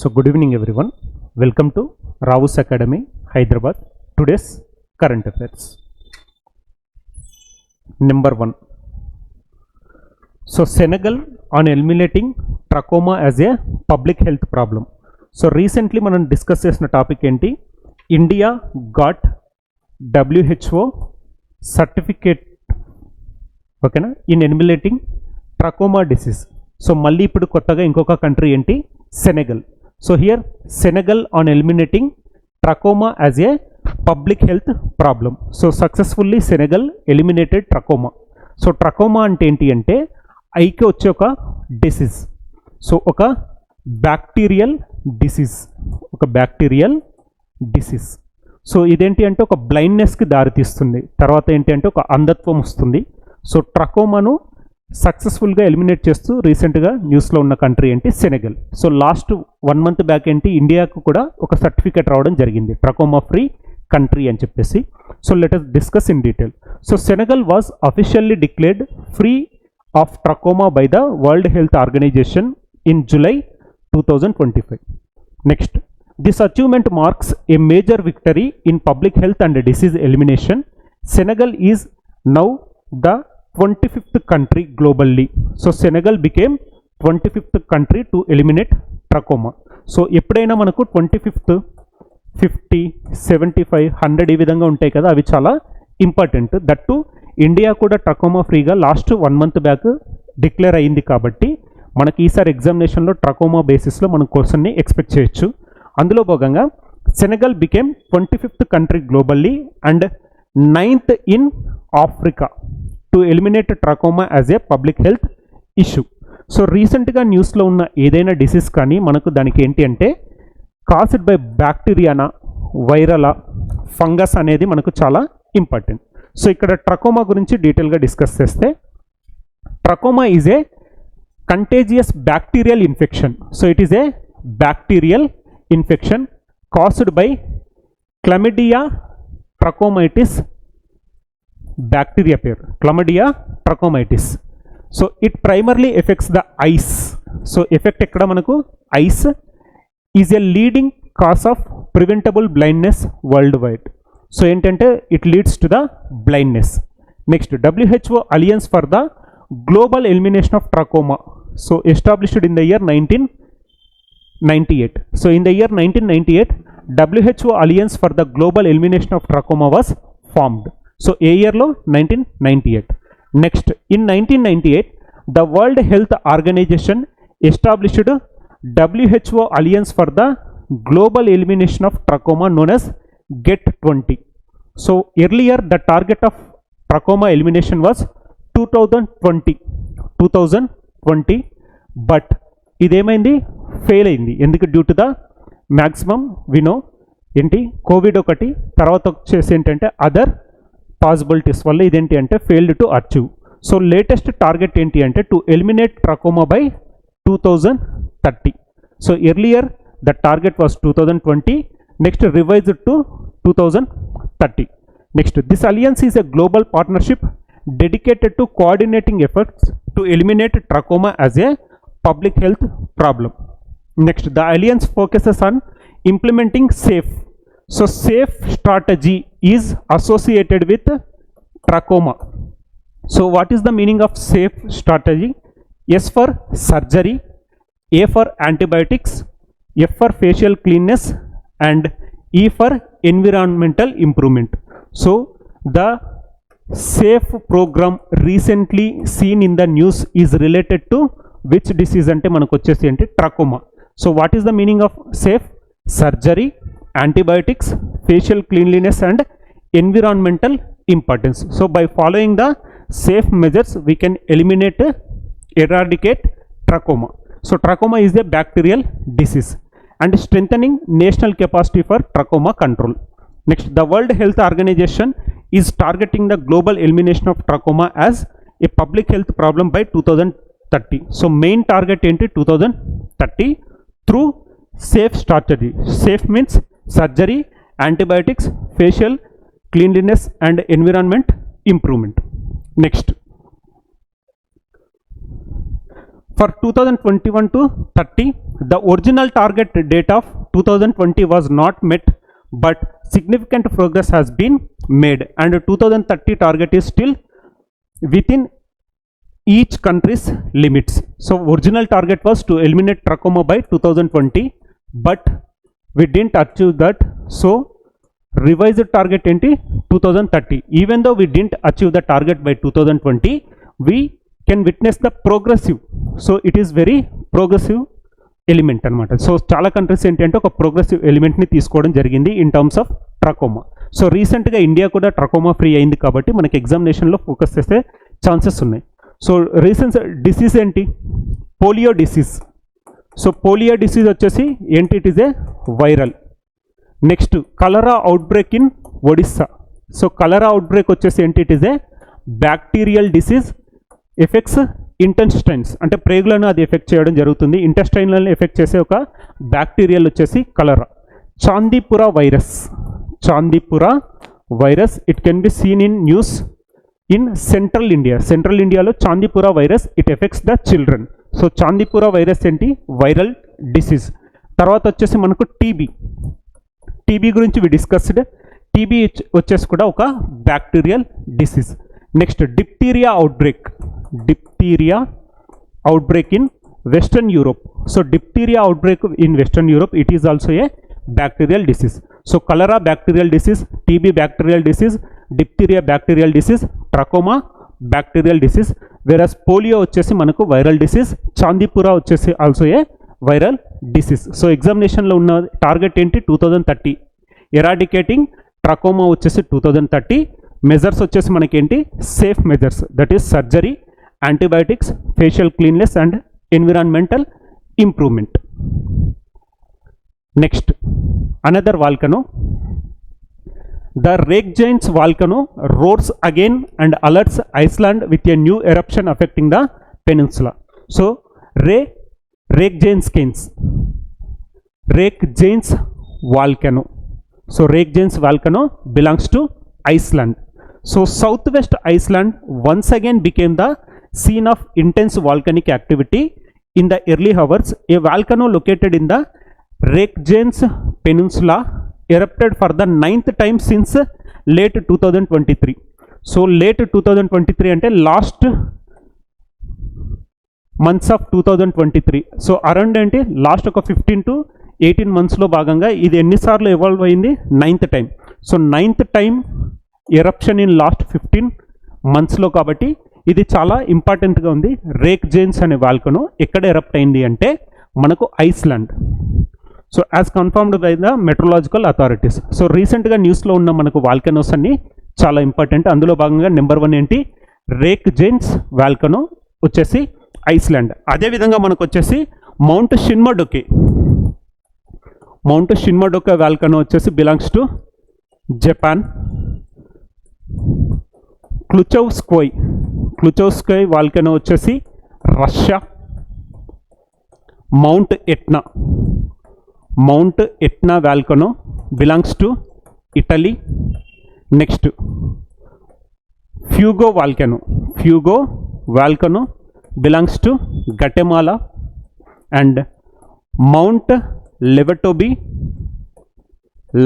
So good evening everyone. Welcome to Rao's Academy, Hyderabad. Today's current affairs. Number 1. So Senegal on eliminating trachoma as a public health problem. So recently మనం discuss చేసిన topic ఏంటి? India got WHO certificate, ఓకేనా, in eliminating trachoma disease. So మళ్ళీ ఇప్పుడు కొత్తగా ఇంకొక country ఏంటి? Senegal. So here Senegal on eliminating trachoma as a public health problem. So successfully Senegal eliminated trachoma. So trachoma అంటే ఏంటి అంటే ఐకి వచ్చే ఒక డిసీజ్. సో ఒక బ్యాక్టీరియల్ డిసీజ్, సో ఇదేంటి అంటే ఒక బ్లైండ్నెస్కి దారితీస్తుంది. తర్వాత ఏంటి అంటే ఒక అంధత్వం వస్తుంది. సో ట్రకోమాను సక్సెస్ఫుల్గా ఎలిమినేట్ చేస్తూ రీసెంట్గా న్యూస్లో ఉన్న కంట్రీ ఏంటి? Senegal. So last 1 month back ఏంటి ఇండియాకు కూడా ఒక సర్టిఫికేట్ రావడం జరిగింది, ట్రకోమా ఫ్రీ కంట్రీ అని చెప్పేసి. So let us discuss in detail. So Senegal was officially declared free of trachoma by the World Health Organization in July 2025. Next, this achievement marks a major victory in public health and disease elimination. Senegal is now the 25th country globally. So Senegal became 25th country to eliminate trachoma. So ఎప్పుడైనా మనకు 25th, 50, 75, 100 ఈ విధంగా ఉంటాయి కదా, అవి చాలా important. That India కూడా trachoma ఫ్రీగా లాస్ట్ 1 month బ్యాక్ డిక్లేర్ అయ్యింది కాబట్టి మనకి ఈసారి ఎగ్జామినేషన్లో ట్రకోమా బేసిస్లో మనం క్వశ్చన్ని ఎక్స్పెక్ట్ చేయొచ్చు. అందులో భాగంగా Senegal became 25th country globally and 9th in Africa to eliminate trachoma as a public health issue. So రీసెంట్గా న్యూస్లో ఉన్న ఏదైనా డిసీజ్ కానీ మనకు దానికి ఏంటి అంటే కాస్డ్ బై బ్యాక్టీరియానా, వైరలా, ఫంగస్ అనేది మనకు చాలా ఇంపార్టెంట్. సో ఇక్కడ ట్రకోమా గురించి డీటెయిల్గా డిస్కస్ చేస్తే, trachoma is a contagious bacterial infection. So it is a bacterial infection caused by chlamydia trachomatis, bacteria పేరు chlamydia trachomatis. So it primarily affects the eyes. So affect ఎక్కడ మనకు? Eyes. Is a leading cause of preventable blindness worldwide. So ఏంటంటే it leads to the blindness. Next, WHO alliance for the global elimination of trachoma. So established in the year 1998. So in the year 1998 WHO alliance for the global elimination of trachoma was formed. So ఏ ఇయర్లో? 1998. Next, in 1998 the World Health Organization established WHO alliance for the global elimination of trachoma known as GET20. So earlier the target of trachoma elimination was 2020, but ఇదేమైంది? Fail అయింది. ఎందుకు? Due to the maximum వినో ఏంటి Covid ఒకటి, తర్వాత వచ్చేసి ఏంటంటే other possibilities వల్ల ఇదేంటి అంటే failed to achieve. So latest target ఏంటి అంటే to eliminate trachoma by 2030. So earlier the target was 2020, next revised to 2030. Next, this alliance is a global partnership dedicated to coordinating efforts to eliminate trachoma as a public health problem. Next, the alliance focuses on implementing safe. So safe strategy is associated with trachoma. So what is the meaning of safe strategy? S for surgery, A for antibiotics, F for facial cleanness and E for environmental improvement. So the safe program recently seen in the news is related to which disease ante manaku vachesi ante trachoma. So what is the meaning of safe? Surgery, antibiotics, facial cleanliness and environmental importance. So by following the safe measures we can eradicate trachoma. So trachoma is a bacterial disease and strengthening national capacity for trachoma control. Next, the World Health Organization is targeting the global elimination of trachoma as a public health problem by 2030. So main target enti 2030 through safe strategy. Safe means surgery, antibiotics, facial cleanliness and environment improvement. Next, For 2021 to 30, the original target date of 2020 was not met, but significant progress has been made, and 2030 target is still within each country's limits. So original target was to eliminate trachoma by 2020, but we didn't achieve that. So revised target enti 2030. Even though we didn't achieve the target by 2020, we can witness the progressive. So it is very progressive element అనమాట. So చాలా countries ఏంటంటే ఒక progressive ఎలిమెంట్ని తీసుకోవడం జరిగింది in terms of trachoma. So రీసెంట్గా India కూడా trachoma free అయింది కాబట్టి మనకి ఎగ్జామినేషన్లో ఫోకస్ చేసే ఛాన్సెస్ ఉన్నాయి. సో రీసెంట్ డిసీజ్ ఏంటి? Polio disease. So polio disease వచ్చేసి ఏంటి? It is a viral. Next cholera outbreak in Odisha. So cholera outbreak వచ్చేసి ఏంటి? It is a bacterial disease, effects intestines, అంటే ప్రేగులను అది ఎఫెక్ట్ చేయడం జరుగుతుంది. ఇంటెస్టైన్లను ఎఫెక్ట్ చేసే ఒక బ్యాక్టీరియల్ వచ్చేసి cholera. Chandipura virus. Chandipura virus it can be seen in news in central India. Central ఇండియాలో Chandipura virus it affects the children. So Chandipura virus ఏంటి? Viral disease. తర్వాత వచ్చేసి మనకు టీబీ. టీబీ గురించి వి డిస్కస్డ్. టీబీ వచ్చేసి కూడా ఒక bacterial disease. Next diphtheria outbreak. Diphtheria outbreak in western Europe. So diphtheria outbreak in western Europe it is also a bacterial disease. So cholera bacterial disease, TB bacterial disease, diphtheria bacterial disease, trachoma bacterial disease. Whereas polio వచ్చేసి మనకు viral disease. Chandipura వచ్చేసి also a viral disease. So ఎగ్జామినేషన్లో ఉన్న target ఏంటి? 2030. Eradicating trachoma వచ్చేసి 2030. Measures వచ్చేసి మనకేంటి? Safe measures, that is surgery, antibiotics, facial cleanliness and environmental improvement. Next another volcano. The Reykjanes volcano roars again and alerts Iceland with a new eruption affecting the peninsula. So Reykjanes volcano. So Reykjanes volcano belongs to Iceland. So southwest Iceland once again became the scene of intense volcanic activity in the early hours. A volcano located in the Reykjanes peninsula erupted for the 9th time since late 2023. So late 2023 అంటే last months of 2023. So around ఏంటి? Last ఒక 15 to 18 monthsలో భాగంగా ఇది ఎన్నిసార్లు evolve అయింది? 9th time. So 9th time eruption in last 15 monthsలో, కాబట్టి ఇది చాలా ఇంపార్టెంట్గా ఉంది. రేక్జేన్స్ అనే వాల్కనో ఎక్కడ ఎరప్ట్ అయింది అంటే మనకు Iceland. So as confirmed by the metrological authorities. So రీసెంట్గా న్యూస్లో ఉన్న మనకు వాల్కనోస్ అన్ని చాలా ఇంపార్టెంట్. అందులో భాగంగా నెంబర్ 1 ఏంటి? రేక్జేన్స్ వాల్కనో వచ్చేసి ఐస్లాండ్. అదేవిధంగా మనకు వచ్చేసి Mount Shinmoedake. Mount Shinmoedake volcano వచ్చేసి belongs to Japan. Klyuchevskoy volcano వచ్చేసి Russia. Mount Etna volcano belongs to Italy. Next Fuego volcano belongs to Guatemala. And Mount Lewotobi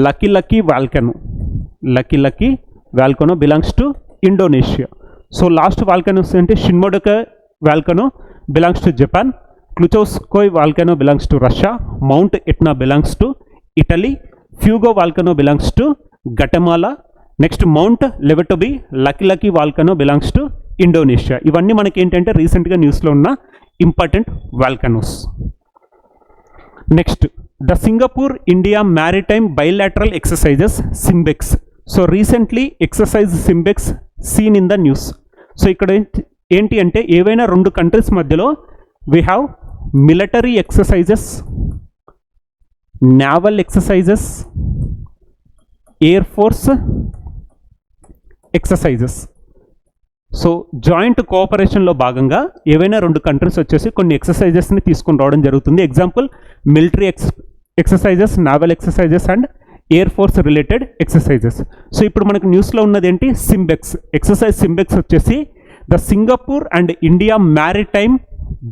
Laki volcano belongs to Indonesia. So last volcanoes అంటే Shinmoedake volcano belongs to Japan, Klyuchevskoy volcano belongs to Russia, mount Etna belongs to Italy, Fuego volcano belongs to Guatemala. Next mount Lewotobi Laki volcano belongs to Indonesia. ఇవన్నీ మనకి ఏంటంటే రీసెంట్గా న్యూస్లో ఉన్న important volcanoes. Next the Singapore India maritime bilateral exercises SIMBEX. So recently exercise SIMBEX seen in the news. So ఇక్కడ ఏంటి అంటే ఏవైనా 2 కంట్రీస్ మధ్యలో we have military exercises, naval exercises, air force exercises. So joint కోఆపరేషన్లో భాగంగా ఏవైనా 2 countries వచ్చేసి కొన్ని ఎక్సర్సైజెస్ని తీసుకొని రావడం జరుగుతుంది. Example military exercises, naval exercises and air force related exercises. So ఇప్పుడు మనకు న్యూస్లో ఉన్నది ఏంటి? సింబెక్స్. ఎక్సర్సైజ్ సింబెక్స్ వచ్చేసి the Singapore and India maritime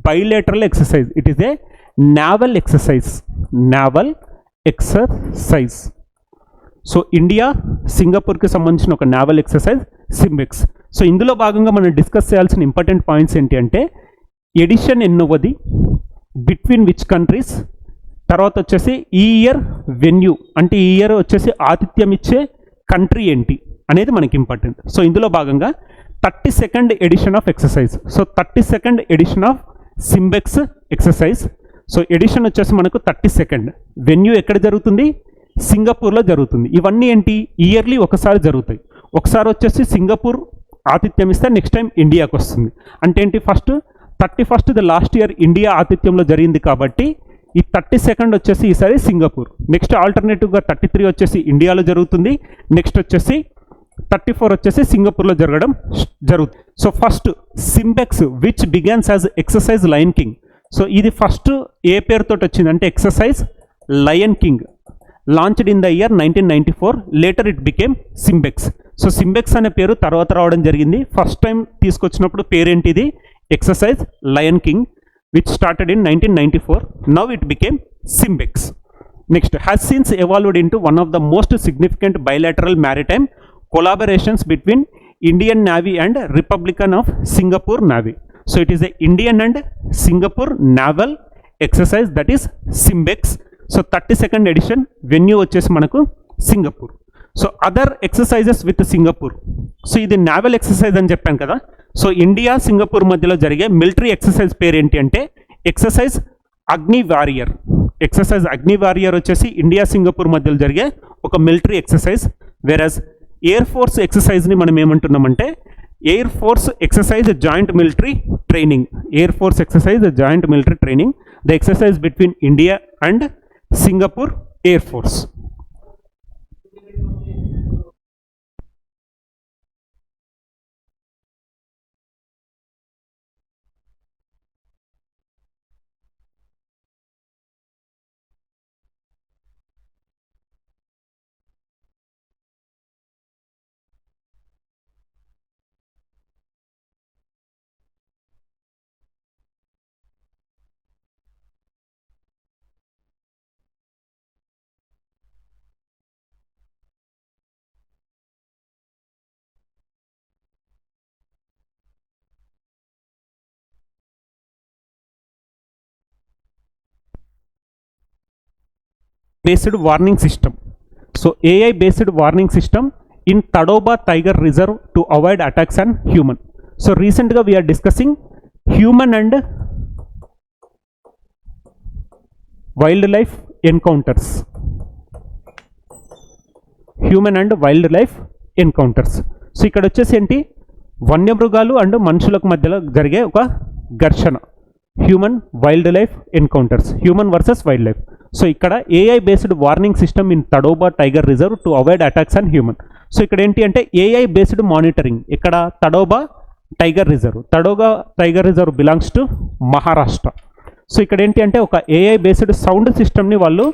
bilateral exercise. It is a naval exercise. Naval exercise. So India సింగపూర్కి సంబంధించిన ఒక నావల్ ఎక్సర్సైజ్ సింబెక్స్. సో ఇందులో భాగంగా మనం డిస్కస్ చేయాల్సిన ఇంపార్టెంట్ పాయింట్స్ ఏంటి అంటే ఎడిషన్ ఎన్నోవది, బిట్వీన్ విచ్ కంట్రీస్, తర్వాత వచ్చేసి ఈ ఇయర్ వెన్యూ అంటే ఈ ఇయర్ వచ్చేసి ఆతిథ్యం ఇచ్చే కంట్రీ ఏంటి అనేది మనకి ఇంపార్టెంట్. సో ఇందులో భాగంగా 32nd edition of exercise. So 32nd edition of SIMBEX exercise. So edition వచ్చేసి మనకు 32nd. వెన్యూ ఎక్కడ జరుగుతుంది? సింగపూర్లో జరుగుతుంది. ఇవన్నీ ఏంటి? ఇయర్లీ ఒకసారి జరుగుతాయి. ఒకసారి వచ్చేసి సింగపూర్ ఆతిథ్యం ఇస్తే నెక్స్ట్ టైం ఇండియాకి వస్తుంది. అంటే ఏంటి? First 31st last year India ఆతిథ్యంలో జరిగింది కాబట్టి ఈ 32nd వచ్చేసి ఈసారి సింగపూర్. నెక్స్ట్ ఆల్టర్నేటివ్గా 33 వచ్చేసి ఇండియాలో జరుగుతుంది. నెక్స్ట్ వచ్చేసి 34 వచ్చేసి సింగపూర్లో జరుగుతుంది. So first SIMBEX which began as exercise Lion King. So ఇది ఫస్ట్ ఏ పేరుతో వచ్చిందంటే exercise Lion King. Launched in the year 1994. Later it became SIMBEX. So SIMBEX అనే పేరు తర్వాత రావడం జరిగింది. ఫస్ట్ టైం తీసుకొచ్చినప్పుడు పేరేంటిది? Exercise Lion King which started in 1994. Now it became SIMBEX. Next has since evolved into one of the most significant bilateral maritime collaborations between Indian Navy and Republican of Singapore Navy. So it is a Indian and Singapore naval exercise, that is SIMBEX. So 32nd edition, venue వచ్చేసి మనకు Singapore. So other exercises with Singapore. So ఇది naval exercise అని చెప్పాను కదా. So India Singapore మధ్యలో జరిగే military exercise పేరు ఏంటి అంటే exercise Agni Warrior. Exercise Agni Warrior వచ్చేసి ఇండియా సింగపూర్ మధ్యలో జరిగే ఒక military exercise. Whereas air force ఎక్సర్సైజ్ని మనం ఏమంటున్నామంటే air force exercise joint military training. Air force exercise joint military training, the exercise between India and Singapore air force. based warning system. So AI based warning system in Tadoba Tiger Reserve to avoid attacks on human. So recently we are discussing human and wildlife encounters. Human and wildlife encounters. So ఇక్కడ వచ్చేసి ఏంటి? వన్యమృగాలు and మనుషులకు మధ్యలో జరిగే ఒక ఘర్షణ. Human wildlife encounters, human versus wildlife. So ఇక్కడ AI based warning system in Tadoba tiger reserve to avoid attacks on human. So ఇక్కడ ఏంటి అంటే ఏఐ బేస్డ్ మానిటరింగ్. ఇక్కడ Tadoba tiger reserve, Tadoba tiger reserve belongs to Maharashtra. So ఇక్కడ ఏంటి అంటే ఒక AI based sound సిస్టమ్ని వాళ్ళు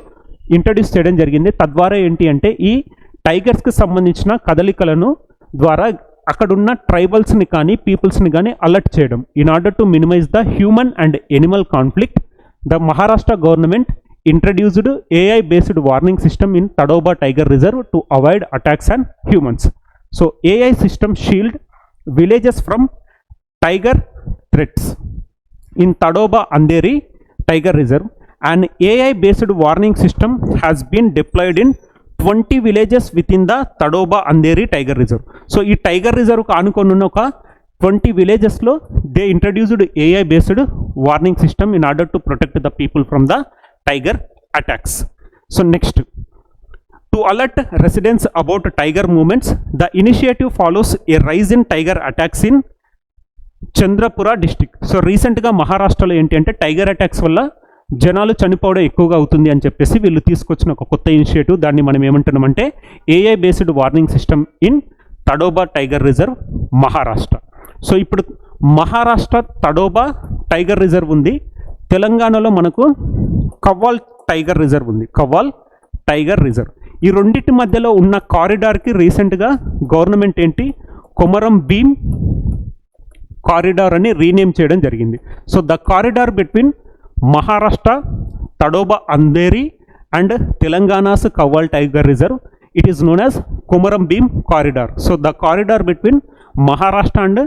ఇంట్రడ్యూస్ చేయడం జరిగింది. తద్వారా ఏంటి అంటే ఈ టైగర్స్కి సంబంధించిన కదలికలను ద్వారా అక్కడున్న ట్రైబల్స్ని కానీ పీపుల్స్ని కానీ అలర్ట్ చేయడం. In order to minimize the human and animal conflict, the Maharashtra government introduced AI based warning system in Tadoba tiger reserve to avoid attacks on humans. So AI system shield villages from tiger threats in Tadoba Andheri Tiger Reserve. And AI based warning system has been deployed in 20 villages within the Tadoba Andheri Tiger Reserve. So ఈ tiger రిజర్వ్కి ఆనుకొని ఉన్న ఒక 20 విలేజెస్లో they introduced AI based warning system in order to protect the people from the tiger attacks. So next, to alert residents about tiger movements, the initiative follows a rise in tiger attacks in Chandrapur district. So రీసెంట్గా మహారాష్ట్రలో ఏంటి అంటే tiger attacks వల్ల జనాలు చనిపోవడం ఎక్కువగా అవుతుంది అని చెప్పేసి వీళ్ళు తీసుకొచ్చిన ఒక కొత్త ఇనిషియేటివ్. దాన్ని మనం ఏమంటున్నామంటే AI based warning system in Tadoba tiger reserve Maharashtra. So ఇప్పుడు మహారాష్ట్ర తడోబా టైగర్ రిజర్వ్ ఉంది. తెలంగాణలో మనకు కవ్వాల్ టైగర్ రిజర్వ్ ఉంది, కవ్వాల్ టైగర్ రిజర్వ్. ఈ రెండింటి మధ్యలో ఉన్న కారిడార్కి రీసెంట్గా గవర్నమెంట్ ఏంటి కొమరం భీం కారిడార్ అని రీనేమ్ చేయడం జరిగింది. So the corridor between Maharashtra Tadoba Andheri and Telangana's Kawal tiger reserve, it is known as Komaram Bheem corridor. So the corridor between Maharashtra and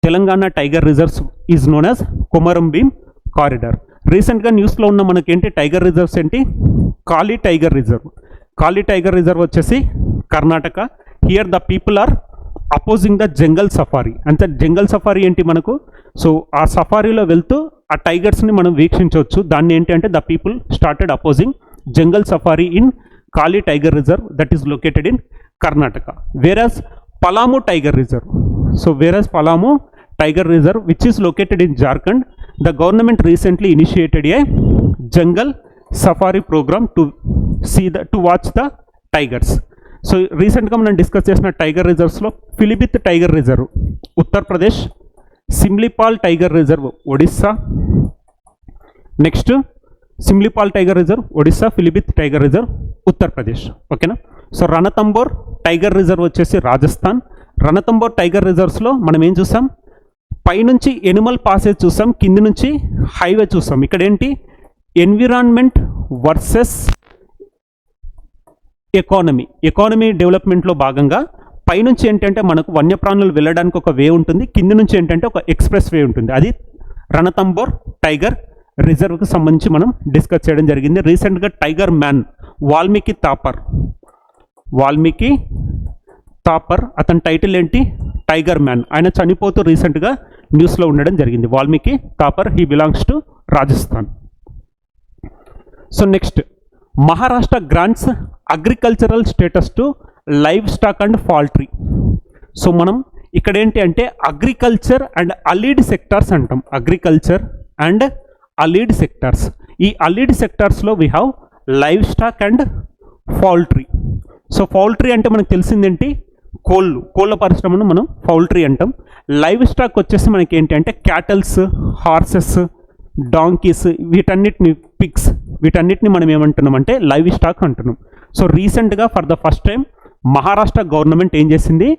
Telangana tiger reserves is known as Komaram Bheem corridor. రీసెంట్గా న్యూస్లో ఉన్న మనకేంటి టైగర్ రిజర్వ్స్ ఏంటి, Kali tiger reserve. Kali tiger reserve వచ్చేసి Karnataka. Here the people are opposing the jungle safari. అంటే జంగల్ safari ఏంటి మనకు, so ఆ సఫారీలో వెళ్తూ ఆ టైగర్స్ని మనం వీక్షించవచ్చు. దాన్ని ఏంటి అంటే the people started opposing jungle safari in Kali tiger reserve that is located in Karnataka. Whereas Palamu tiger reserve. So whereas Palamu tiger reserve which is located in Jharkhand, the government recently initiated a jungle safari program to watch the tigers. So రీసెంట్గా మనం discuss చేసిన tiger రిజర్వ్స్లో Pilibhit tiger reserve Uttar Pradesh, Simlipal tiger reserve Odisha, next Simlipal tiger reserve Odisha, Pilibhit tiger reserve Uttar Pradesh. ఓకేనా. So Ranthambore tiger reserve వచ్చేసి Rajasthan. Ranthambore tiger రిజర్వ్స్లో మనం ఏం చూసాం, పైనుంచి Animal passage చూసాం, కింది నుంచి హైవే చూసాం. ఇక్కడ ఏంటి ఎన్విరాన్మెంట్ వర్సెస్ ఎకానమీ డెవలప్మెంట్లో భాగంగా పైనుంచి ఏంటంటే మనకు వన్యప్రాణులు వెళ్ళడానికి ఒక వే ఉంటుంది, కింది నుంచి ఏంటంటే ఒక ఎక్స్ప్రెస్ వే ఉంటుంది. అది రణతంబోర్ టైగర్ రిజర్వ్కి సంబంధించి మనం డిస్కస్ చేయడం జరిగింది. రీసెంట్గా టైగర్ మ్యాన్ వాల్మీకి తాపర్ అతని టైటిల్ ఏంటి, టైగర్ మ్యాన్. ఆయన చనిపోతూ రీసెంట్గా న్యూస్లో ఉండడం జరిగింది. Valmiki Thapar, he belongs to Rajasthan. So next Maharashtra grants agricultural status to livestock and poultry. So మనం ఇక్కడ ఏంటి అంటే అగ్రికల్చర్ అండ్ అలీడ్ సెక్టార్స్ అంటాం. Agriculture and allied sectors. ఈ అలీడ్ సెక్టార్స్లో we have livestock and poultry. So poultry అంటే మనకు తెలిసిందేంటి, కోళ్ళ పరిశ్రమను మనం పౌల్ట్రీ అంటాం. లైవ్ స్టాక్ వచ్చేసి మనకి ఏంటి అంటే క్యాటల్స్, హార్సెస్, డాంకీస్, వీటన్నిటిని పిగ్స్, వీటన్నిటిని మనం ఏమంటున్నాం అంటే లైవ్ స్టాక్ అంటున్నాం. సో రీసెంట్గా for the first time Maharashtra government ఏం చేసింది,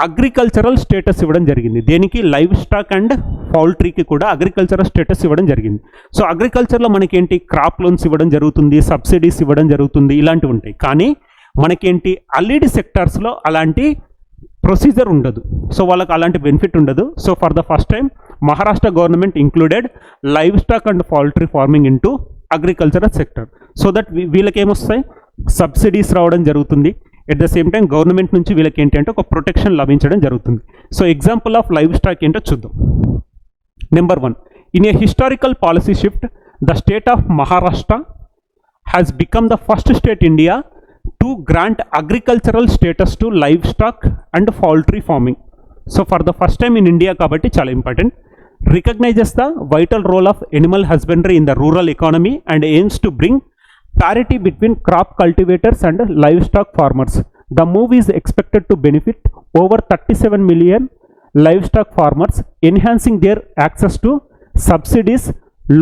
అగ్రికల్చరల్ స్టేటస్ ఇవ్వడం జరిగింది. దేనికి, లైవ్ స్టాక్ అండ్ పౌల్ట్రీకి కూడా అగ్రికల్చరల్ స్టేటస్ ఇవ్వడం జరిగింది. సో అగ్రికల్చర్లో మనకేంటి క్రాప్ లోన్స్ ఇవ్వడం జరుగుతుంది, సబ్సిడీస్ ఇవ్వడం జరుగుతుంది, ఇలాంటివి ఉంటాయి. కానీ మనకేంటి అలీడ్ సెక్టార్స్లో అలాంటి ప్రొసీజర్ ఉండదు. సో వాళ్ళకి అలాంటి బెనిఫిట్ ఉండదు. So for the first time Maharashtra government included live stock and poultry farming into agricultural sector. So that వీళ్ళకి ఏమొస్తాయి, సబ్సిడీస్ రావడం జరుగుతుంది. At the same time government నుంచి వీళ్ళకి ఏంటి అంటే ఒక ప్రొటెక్షన్ లభించడం జరుగుతుంది. So example of live stock ఏంటో చూద్దాం. Number 1, in a historical policy shift the state of Maharashtra has become the first state India to grant agricultural status to livestock and poultry farming. So for the first time in India kabatti chala important, recognizes the vital role of animal husbandry in the rural economy and aims to bring parity between crop cultivators and livestock farmers. The move is expected to benefit over 37 million livestock farmers, enhancing their access to subsidies,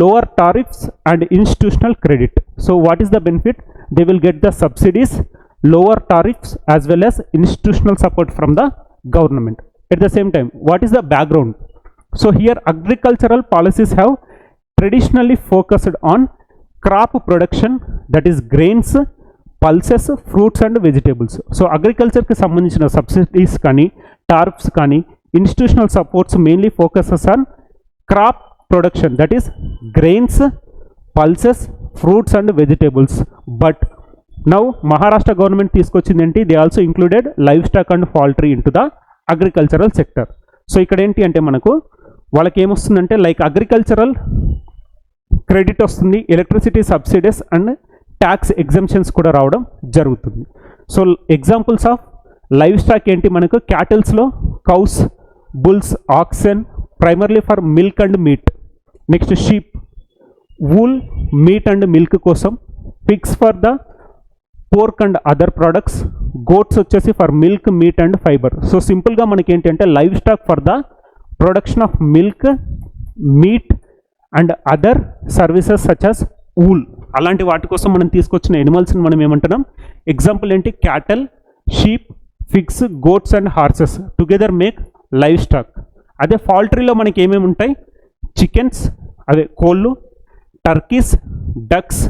lower tariffs and institutional credit. So what is the benefit? They will get the subsidies, lower tariffs as well as institutional support from the government. At the same time, what is the background? So here agricultural policies have traditionally focused on crop production, that is grains, pulses, fruits and vegetables. So agriculture ki sambandhinchina subsidies kani, tariffs kani, institutional supports mainly focuses on crop production, that is grains, pulses, fruits and vegetables. But now Maharashtra government తీసుకొచ్చింది ఏంటి, they also included livestock and poultry into the agricultural sector. So ఇక్కడ ఏంటి అంటే మనకు వాళ్ళకి ఏమొస్తుందంటే like agricultural credit వస్తుంది, electricity subsidies and tax exemptions కూడా రావడం జరుగుతుంది. So examples of livestock ఏంటి మనకు, క్యాటిల్స్లో cows, bulls, oxen primarily for milk and meat. Next sheep, wool, meat and milk కోసం. Pigs for the pork and other products. Goats వచ్చేసి for milk, meat and fibre. So సింపుల్గా మనకి ఏంటంటే livestock for the production of milk, meat and other services such as wool. అలాంటి వాటి కోసం మనం తీసుకొచ్చిన ఎనిమల్స్ని మనం ఏమంటున్నాం, ఎగ్జాంపుల్ ఏంటి, cattle, sheep, pigs, goats and horses together make livestock. అదే పౌల్ట్రీలో మనకి ఏమేమి ఉంటాయి? చికెన్స్, అదే కోళ్ళు, turkeys, ducks,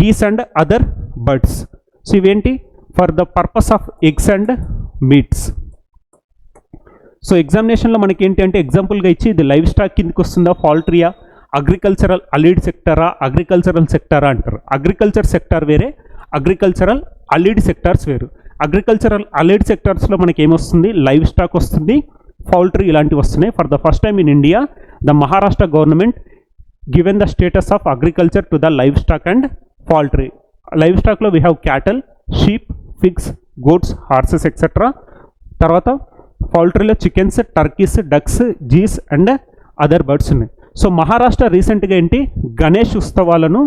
geese and other birds. So ఇవేంటి? For the purpose of eggs and meats. So ఎగ్జామినేషన్లో మనకి ఏంటి అంటే ఎగ్జాంపుల్గా ఇచ్చి ఇది లైవ్ స్టాక్ కిందకి వస్తుందా, పౌల్ట్రీయా, అగ్రికల్చరల్ అలీడ్ సెక్టారా, అగ్రికల్చరల్ సెక్టారా అంటారు. అగ్రికల్చర్ సెక్టార్ వేరే, అగ్రికల్చరల్ అలీడ్ సెక్టార్స్ వేరు. అగ్రికల్చరల్ అలీడ్ సెక్టార్స్లో మనకి ఏమొస్తుంది? లైవ్ స్టాక్ వస్తుంది, పౌల్ట్రీ ఇలాంటివి వస్తున్నాయి. For the first time in India the Maharashtra government given the status of agriculture to the livestock and poultry. లైవ్ స్టాక్లో we have cattle, sheep, pigs, goats, horses etcetera. తర్వాత పౌల్ట్రీలో chickens, turkeys, ducks, geese and other birds ఉన్నాయి. So Maharashtra రీసెంట్గా ఏంటి గణేష్ ఉత్సవాలను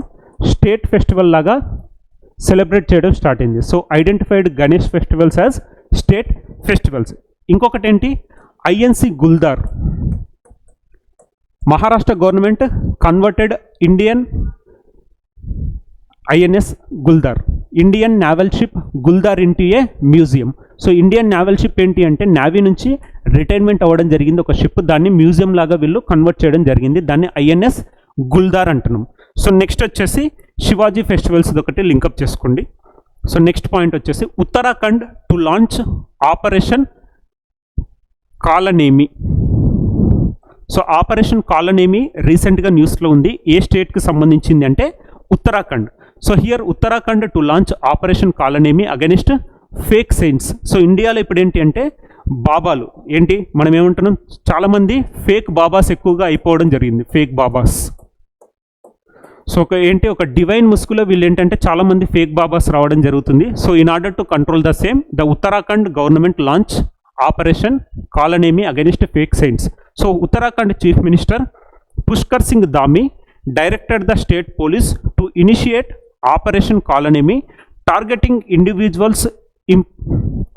state festival లాగా celebrate చేయడం స్టార్ట్ అయింది. So identified Ganesh festivals as state festivals. ఇంకొకటి ఏంటి? INS Guldar. Maharashtra government converted Indian INS Guldar, Indian naval ship Guldar into a museum. So Indian naval ship ఏంటి అంటే నేవీ నుంచి రిటైర్మెంట్ అవ్వడం జరిగింది ఒక షిప్, దాన్ని మ్యూజియం లాగా వీళ్ళు కన్వర్ట్ చేయడం జరిగింది, దాన్ని ఐఎన్ఎస్ గుల్దార్ అంటున్నాం. సో నెక్స్ట్ వచ్చేసి శివాజీ ఫెస్టివల్స్ ఒకటి లింకప్ చేసుకోండి. సో నెక్స్ట్ పాయింట్ వచ్చేసి Uttarakhand to launch operation Kalanemi. So operation Kalanemi రీసెంట్గా న్యూస్లో ఉంది. ఏ స్టేట్కి సంబంధించింది అంటే Uttarakhand. So here Uttarakhand to launch operation Kalanemi against fake saints. So ఇండియాలో ఇప్పుడు ఏంటి అంటే బాబాలు ఏంటి మనం ఏమంటున్నాం, చాలామంది ఫేక్ బాబాస్ ఎక్కువగా అయిపోవడం జరిగింది, ఫేక్ బాబాస్. సో ఒక డివైన్ ముసుగులో వీళ్ళు ఏంటంటే చాలామంది ఫేక్ బాబాస్ రావడం జరుగుతుంది. So in order to control the same the Uttarakhand government launch operation Kalanemi against fake saints. So Uttarakhand chief minister Pushkar Singh Dhami directed the state police to initiate Operation Kalanemi, targeting individuals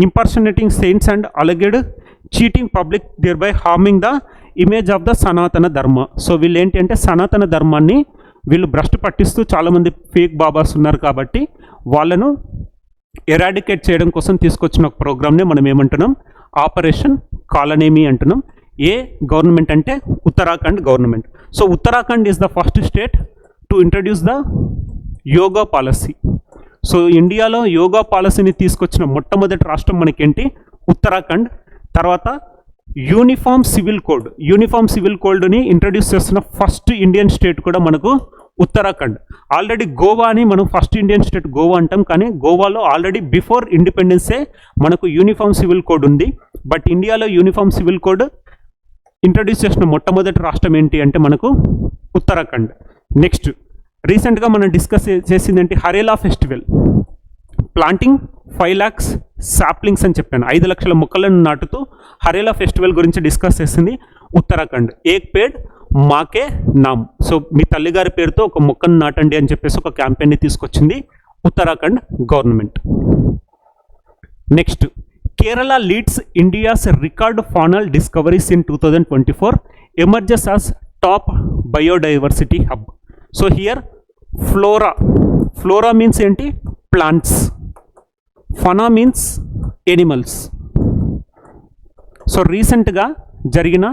impersonating saints and alleged cheating public, thereby harming the image of the Sanatana Dharma. So వీళ్ళు ఏంటి అంటే సనాతన ధర్మాన్ని వీళ్ళు భ్రష్టు పట్టిస్తూ చాలామంది fake babas ఉన్నారు కాబట్టి వాళ్ళను ఎరాడికేట్ చేయడం కోసం తీసుకొచ్చిన ఒక ప్రోగ్రామ్ని మనం ఏమంటున్నాం? ఆపరేషన్ కాలనేమి అంటున్నాం. ఏ గవర్నమెంట్ అంటే Uttarakhand government. So Uttarakhand is the first state to introduce the yoga policy. So ఇండియాలో యోగా పాలసీని తీసుకొచ్చిన మొట్టమొదటి రాష్ట్రం మనకేంటి? ఉత్తరాఖండ్. తర్వాత యూనిఫామ్ సివిల్ కోడ్ని ఇంట్రడ్యూస్ చేస్తున్న ఫస్ట్ ఇండియన్ స్టేట్ కూడా మనకు ఉత్తరాఖండ్. ఆల్రెడీ గోవా అని మనం ఫస్ట్ ఇండియన్ స్టేట్ గోవా అంటాం, కానీ గోవాలో ఆల్రెడీ బిఫోర్ ఇండిపెండెన్సే మనకు యూనిఫామ్ సివిల్ కోడ్ ఉంది. బట్ ఇండియాలో యూనిఫామ్ సివిల్ కోడ్ ఇంట్రడ్యూస్ చేసిన మొట్టమొదటి రాష్ట్రం ఏంటి అంటే మనకు ఉత్తరాఖండ్. నెక్స్ట్ రీసెంట్గా మనం డిస్కస్ చేసిందంటే Harela festival, planting 5 lakhs saplings అని చెప్పాను, 5 లక్షల మొక్కలను నాటుతూ హరేలా ఫెస్టివల్ గురించి డిస్కస్ చేసింది ఉత్తరాఖండ్. ఏక్ పేడ్ మాకే నామ్. సో మీ తల్లిగారి పేరుతో ఒక మొక్కను నాటండి అని చెప్పేసి ఒక క్యాంపెయిన్ని తీసుకొచ్చింది Uttarakhand government. Next Kerala leads India's record faunal discoveries in 2024, emerges as top biodiversity hub. So here flora means enti plants, fauna means animals. So రీసెంట్గా జరిగిన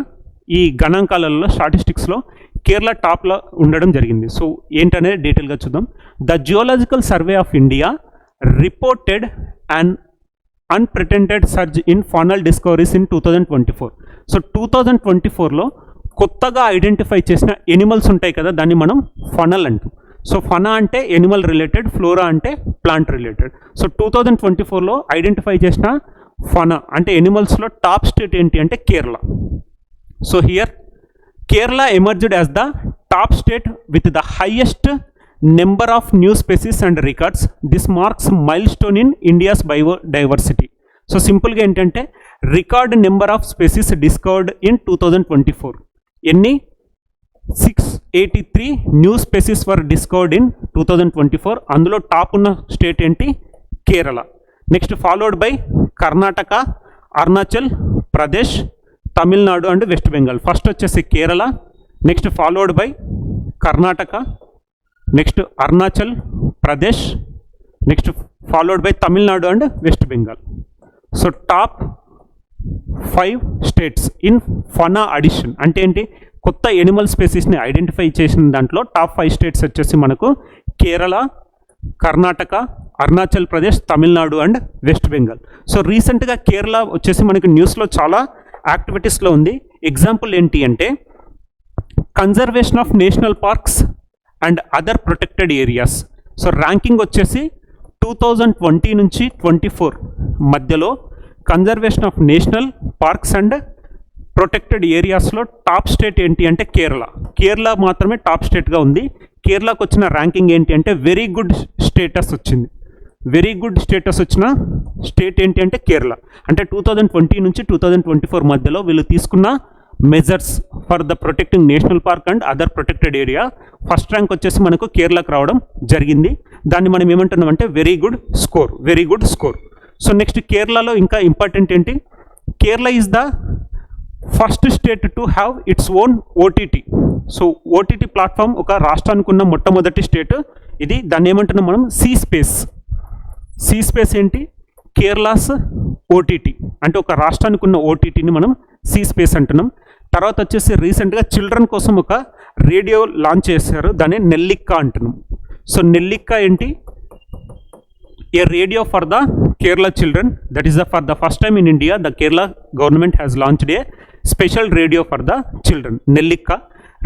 ఈ గణాంకాలలో స్టాటిస్టిక్స్లో కేరళ టాప్లో ఉండడం జరిగింది. సో ఏంటనేది డీటెయిల్గా చూద్దాం. The geological survey of India reported and unprecedented surge in faunal discoveries in 2024. So 2024లో కొత్తగా ఐడెంటిఫై చేసిన ఎనిమల్స్ ఉంటాయి కదా, దాన్ని మనం ఫనల్ అంటాం. సో ఫనా అంటే ఎనిమల్ రిలేటెడ్, ఫ్లోరా అంటే ప్లాంట్ రిలేటెడ్. సో 2024లో ఐడెంటిఫై చేసిన ఫనా అంటే ఎనిమల్స్లో టాప్ స్టేట్ ఏంటి అంటే Kerala. So here Kerala emerged as the top state with the highest number of new species and records. This marks mile stone in India's biodiversity. So సింపుల్గా ఏంటంటే record number of species discovered in 2024. ఎన్ని? 683 new species were discovered in 2024. అందులో top ఉన్న state ఏంటి? Kerala. Next followed by Karnataka, Arunachal Pradesh, Tamil Nadu and West Bengal. First వచ్చేసి Kerala, next followed by Karnataka, next Arunachal Pradesh, next followed by Tamil Nadu and West Bengal. So top 5 states in fauna addition. అంటే ఏంటి, కొత్త Animal స్పీసీస్ని identify చేసిన దాంట్లో టాప్ 5 స్టేట్స్ వచ్చేసి మనకు కేరళ, కర్ణాటక, అరుణాచల్ ప్రదేశ్, తమిళనాడు అండ్ వెస్ట్ బెంగాల్. సో రీసెంట్గా కేరళ వచ్చేసి మనకి న్యూస్లో చాలా యాక్టివిటీస్లో ఉంది. ఎగ్జాంపుల్ ఏంటి అంటే conservation of national parks and other protected areas. So ranking వచ్చేసి 2020 నుంచి 24 మధ్యలో conservation of national parks and protected ఏరియాస్లో టాప్ స్టేట్ ఏంటి అంటే కేరళ మాత్రమే టాప్ స్టేట్గా ఉంది. కేరళకు వచ్చిన ర్యాంకింగ్ ఏంటి అంటే వెరీ గుడ్ స్టేటస్ వచ్చింది. వెరీ గుడ్ స్టేటస్ వచ్చిన స్టేట్ ఏంటి అంటే కేరళ. అంటే 2020 నుంచి 2024 మధ్యలో వీళ్ళు తీసుకున్న measures for the protecting national park and other protected area first rank వచ్చేసి మనకు కేరళకు రావడం జరిగింది. దాన్ని మనం ఏమంటున్నాం అంటే very good score. So next కేరళలో ఇంకా ఇంపార్టెంట్ ఏంటి, Kerala is the first state to have its own OTT. So OTT platform ఒక రాష్ట్రానికి ఉన్న మొట్టమొదటి స్టేట్ ఇది. దాన్ని ఏమంటున్నాం మనం సి స్పేస్ ఏంటి, కేరళాస్ ఓటీటీ. అంటే ఒక రాష్ట్రానికి ఉన్న ఓటీటీని మనం సి స్పేస్ అంటున్నాం. తర్వాత వచ్చేసి రీసెంట్గా చిల్డ్రన్ కోసం ఒక రేడియో లాంచ్ చేశారు, దాన్ని నెల్లిక్క అంటున్నాం. సో నెల్లిక్క ఏంటి, a radio for the Kerala children. That is for the first time in India, the Kerala government has launched a special radio for the children. నెల్లిక్క.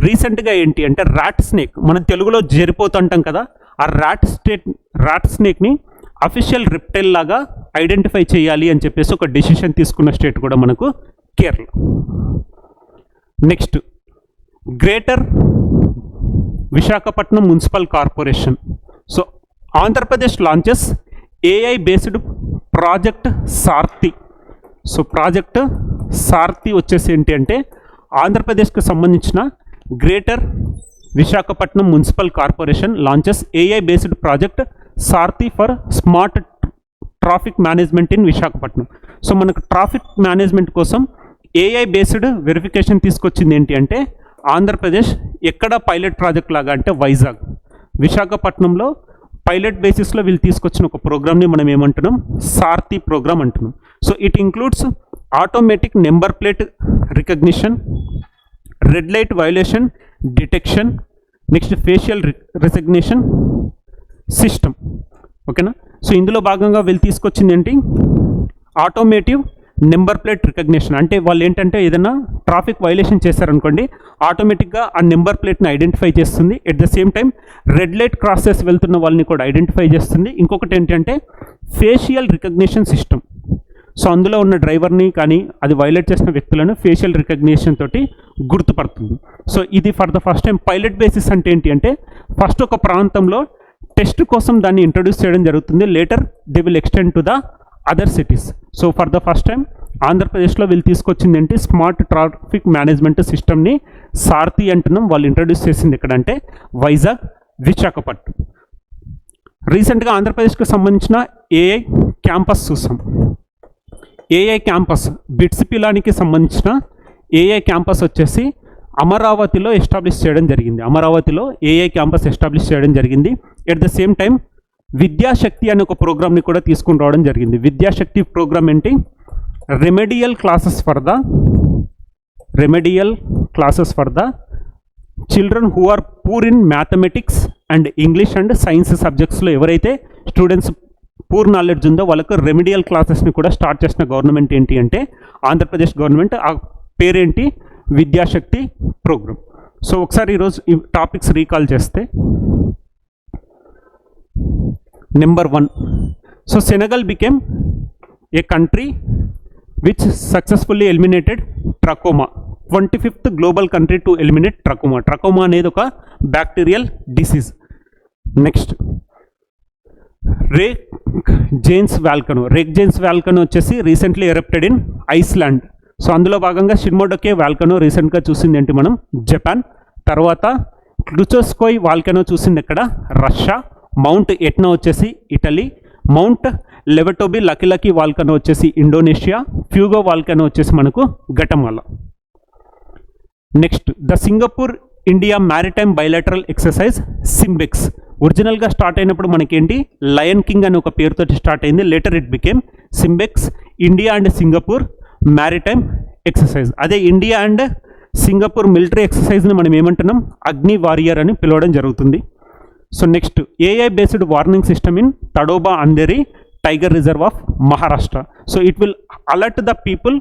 రీసెంట్గా ఏంటి అంటే ర్యాట్ స్నేక్, మనం తెలుగులో జరిపోతుంటాం కదా, ఆ ర్యాట్ స్నేక్ని అఫీషియల్ రిప్టైల్ లాగా ఐడెంటిఫై చేయాలి అని చెప్పేసి ఒక డెసిషన్ తీసుకున్న స్టేట్ కూడా మనకు Kerala. Next greater Visakhapatnam municipal corporation. So Andhra Pradesh launches AI based project Sarathi. So project Sarathi వచ్చేసి ఏంటి అంటే ఆంధ్రప్రదేశ్కి సంబంధించిన greater Visakhapatnam municipal corporation launches AI based project Sarathi for smart traffic management in Visakhapatnam. So మనకు ట్రాఫిక్ మేనేజ్మెంట్ కోసం AI బేస్డ్ వెరిఫికేషన్ తీసుకొచ్చింది ఏంటి అంటే ఆంధ్రప్రదేశ్. ఎక్కడ పైలట్ ప్రాజెక్ట్ లాగా అంటే వైజాగ్, విశాఖపట్నంలో పైలట్ బేసిస్లో వీళ్ళు తీసుకొచ్చిన ఒక ప్రోగ్రామ్ని మనం ఏమంటున్నాం, సారథి ప్రోగ్రామ్ అంటున్నాం. So it includes automatic number plate recognition, red light violation detection, next facial recognition system. ఓకేనా. సో ఇందులో భాగంగా వీళ్ళు తీసుకొచ్చింది ఏంటి, ఆటోమేటివ్ నెంబర్ ప్లేట్ రికగ్నిషన్. అంటే వాళ్ళు ఏంటంటే ఏదైనా ట్రాఫిక్ వైలేషన్ చేశారనుకోండి, ఆటోమేటిక్గా ఆ నెంబర్ ప్లేట్ని ఐడెంటిఫై చేస్తుంది. At the same time red light cross చేసి వెళ్తున్న వాళ్ళని కూడా ఐడెంటిఫై చేస్తుంది. ఇంకొకటి ఏంటంటే ఫేషియల్ రికగ్నిషన్ సిస్టమ్. సో అందులో ఉన్న డ్రైవర్ని కానీ అది వైలేట్ చేసిన వ్యక్తులను ఫేషియల్ రికగ్నిషన్ తోటి గుర్తుపడుతుంది. సో ఇది for the first time pilot basis. అంటే ఏంటి అంటే ఫస్ట్ ఒక ప్రాంతంలో టెస్ట్ కోసం దాన్ని ఇంట్రొడ్యూస్ చేయడం జరుగుతుంది. Later they will extend to the other cities. So for the first time ఆంధ్రప్రదేశ్లో వీళ్ళు తీసుకొచ్చింది ఏంటి, స్మార్ట్ ట్రాఫిక్ మేనేజ్మెంట్ సిస్టమ్ని సారథి అంటున్నాం. వాళ్ళు ఇంట్రొడ్యూస్ చేసింది ఎక్కడంటే వైజాగ్, విశాఖపట్నం. రీసెంట్గా ఆంధ్రప్రదేశ్కి సంబంధించిన AI క్యాంపస్ చూసాం. AI క్యాంపస్ బిట్స్ పిలానికి సంబంధించిన AI క్యాంపస్ వచ్చేసి అమరావతిలో ఎస్టాబ్లిష్ చేయడం జరిగింది. అమరావతిలో AI క్యాంపస్ ఎస్టాబ్లిష్ చేయడం జరిగింది. At the same time Vidya Shakti అనే ఒక ప్రోగ్రామ్ని కూడా తీసుకుని రావడం జరిగింది. విద్యాశక్తి ప్రోగ్రామ్ ఏంటి, remedial classes for the children who are poor in mathematics and English and science సబ్జెక్ట్స్లో ఎవరైతే స్టూడెంట్స్ పూర్ నాలెడ్జ్ ఉందో వాళ్ళకు రెమెడియల్ క్లాసెస్ని కూడా స్టార్ట్ చేసిన గవర్నమెంట్ ఏంటి అంటే ఆంధ్రప్రదేశ్ గవర్నమెంట్. ఆ పేరేంటి, విద్యాశక్తి ప్రోగ్రామ్. సో ఒకసారి ఈరోజు ఈ టాపిక్స్ రీకాల్ చేస్తే, number 1, so Senegal became a country which successfully eliminated trachoma. 25th global country to eliminate trachoma. Trachoma అనేది ఒక bacterial disease. Next Reykjanes volcano వచ్చేసి recently erupted in Iceland. So అందులో భాగంగా షిన్మోడోకే volcano రీసెంట్గా చూసింది ఏంటి మనం, జపాన్. తర్వాత క్లుచోస్కోయ్ వాల్కనో చూసింది ఎక్కడ, రష్యా. మౌంట్ ఎట్నా వచ్చేసి Italy. Mount Lewotobi Laki volcano వచ్చేసి ఇండోనేషియా. ఫ్యూగో వాల్కనో వచ్చేసి మనకు Guatemala. Next the Singapore India maritime bilateral exercise SIMBEX. ఒరిజినల్గా స్టార్ట్ అయినప్పుడు మనకేంటి, లయన్ కింగ్ అనే ఒక పేరుతో స్టార్ట్ అయింది. Later it became SIMBEX. India and Singapore maritime exercise. అదే ఇండియా అండ్ సింగపూర్ మిలిటరీ ఎక్సర్సైజ్ని మనం ఏమంటున్నాం, అగ్ని వారియర్ అని పిలవడం జరుగుతుంది. So next, AI based warning system in Tadoba Andhari tiger reserve of Maharashtra. So it will alert the people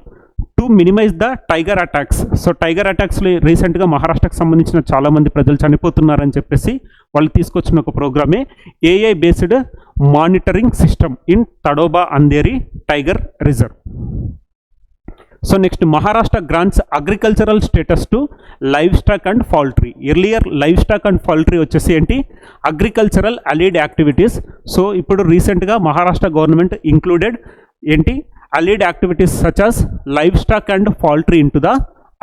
to minimize the tiger attacks. So tiger అటాక్స్లో రీసెంట్గా మహారాష్ట్రకు సంబంధించిన చాలామంది ప్రజలు చనిపోతున్నారని చెప్పేసి వాళ్ళు తీసుకొచ్చిన ఒక ప్రోగ్రామే AI based monitoring system in Tadoba Andhari tiger reserve. So next, Maharashtra grants agricultural status to livestock and poultry. Earlier livestock and poultry వచ్చేసి ఏంటి, అగ్రికల్చరల్ అలీడ్ యాక్టివిటీస్. సో ఇప్పుడు రీసెంట్గా మహారాష్ట్ర గవర్నమెంట్ ఇంక్లూడెడ్ ఏంటి, allied activities such as livestock and poultry into the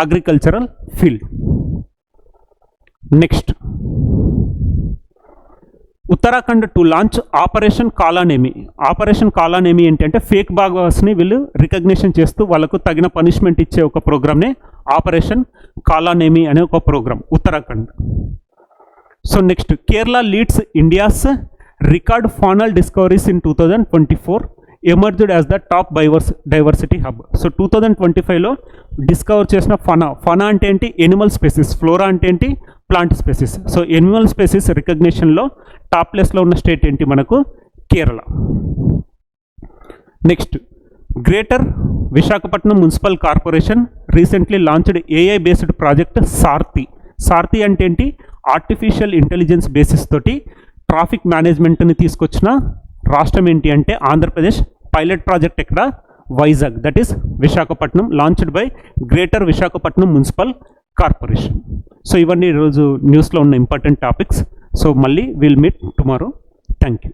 agricultural field. Next, Uttarakhand to launch operation Kalanemi. Operation Kalanemi ఏంటంటే fake బాగర్స్ని వీళ్ళు recognition చేస్తూ వాళ్ళకు తగిన పనిష్మెంట్ ఇచ్చే ఒక ప్రోగ్రామ్నే ఆపరేషన్ కాలానేమి అనే ఒక program Uttarakhand. So next, Kerala leads India's record faunal discoveries in 2024 emerged as the top diversity hub. So 2025లో డిస్కవర్ చేసిన ఫనా అంటే ఏంటి, ఎనిమల్ స్పెసిస్, ఫ్లోరా అంటే ఏంటి, plant species. So animal species రికగ్నిషన్లో టాప్ ప్లేస్లో ఉన్న స్టేట్ ఏంటి మనకు, Kerala. Next, greater Visakhapatnam municipal corporation recently launched AI based project Saarthi. Saarthi అంటే ఏంటి, ఆర్టిఫిషియల్ ఇంటెలిజెన్స్ బేసిస్ తోటి ట్రాఫిక్ మేనేజ్మెంట్ని తీసుకొచ్చిన రాష్ట్రం ఏంటి అంటే ఆంధ్రప్రదేశ్. పైలట్ ప్రాజెక్ట్ ఎక్కడ, Vizag, that is Visakhapatnam, launched by greater Visakhapatnam municipal corporation. So ఇవన్నీ ఈరోజు న్యూస్లో ఉన్న ఇంపార్టెంట్ టాపిక్స్. సో మళ్ళీ will meet tomorrow. Thank you.